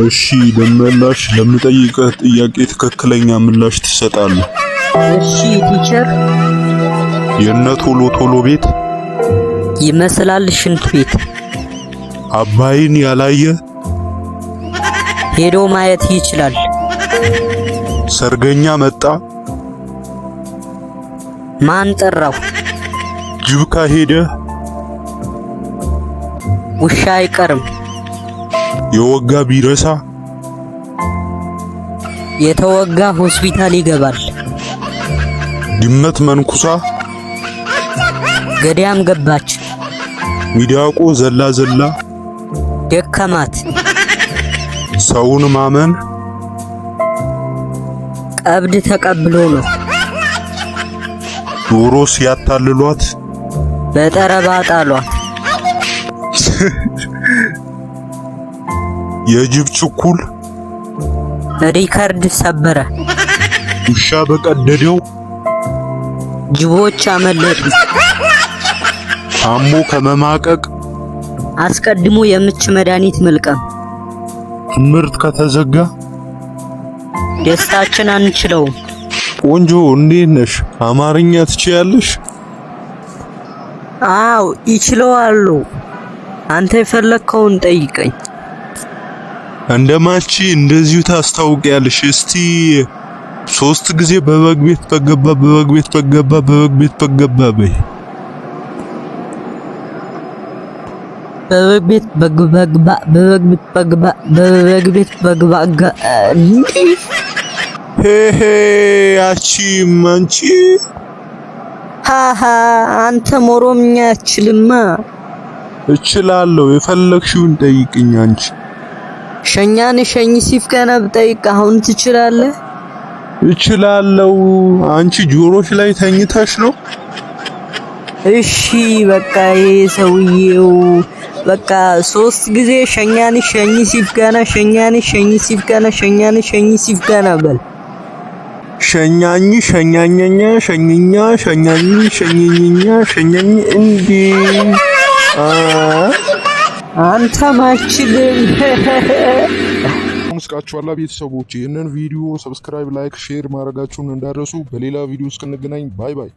እሺ ደመላሽ ለምጠይቅህ ጥያቄ ትክክለኛ ምላሽ ትሰጣለህ። እሺ ቲቸር። የነ ቶሎ ቶሎ ቤት ይመስላል ሽንት ቤት። አባይን ያላየ ሄዶ ማየት ይችላል። ሰርገኛ መጣ ማን ጠራው? ጅብ ከሄደ ውሻ አይቀርም። የወጋ ቢረሳ የተወጋ ሆስፒታል ይገባል። ድመት መንኩሳ ገዳም ገባች። ሚዳቆ ዘላ ዘላ ደከማት። ሰውን ማመን ቀብድ ተቀብሎ ነው። ዶሮ ሲያታልሏት በጠረባ ጣሏት። የጅብ ችኩል ሪከርድ ሰበረ። ውሻ በቀደደው ጅቦች አመለጡ። ታሞ ከመማቀቅ አስቀድሞ የምች መድኃኒት መልቀም። ትምህርት ከተዘጋ ደስታችን አንችለውም። ቆንጆ እንዴት ነሽ? አማርኛ ትችያለሽ? አው ይችላሉ። አንተ የፈለከውን ጠይቀኝ። እንደማቺ እንደዚሁ ታስታውቂያለሽ። እስቲ 3 ጊዜ በበግ ቤት በገባ በበግ ቤት በገባ በበግ ቤት በገባ በይ። በበግ ቤት በገባ በበግ ቤት በገባ በበግ ቤት በገባ ሄ አቺ ማንቺ ሃሃ አንተ ኦሮምኛ አትችልማ። እችላለሁ። የፈለግሽውን ጠይቅኝ አንቺ። ሸኛን ሸኝ ሲፍከና ብጠይቅ አሁን ትችላለህ? እችላለሁ። አንቺ ጆሮሽ ላይ ተኝተሽ ነው? እሺ በቃ ሰውዬው በቃ 3 ጊዜ ሸኛን ሸኝ ሲፍከና ሸኛን ሸኝ ሲፍከና ሸኛን ሸኝ ሲፍከና በል። ሸኛኝ ሸኛኛኛ ሸኝኛ ሸኛኝ ሸኝኝኛ ሸኛኝ እንዴ አንተ ማችልም ሙስቃችኋላ ቤተሰቦች፣ ይህንን ቪዲዮ ሰብስክራይብ፣ ላይክ፣ ሼር ማድረጋችሁን እንዳትረሱ። በሌላ ቪዲዮ እስክንገናኝ ባይ ባይ።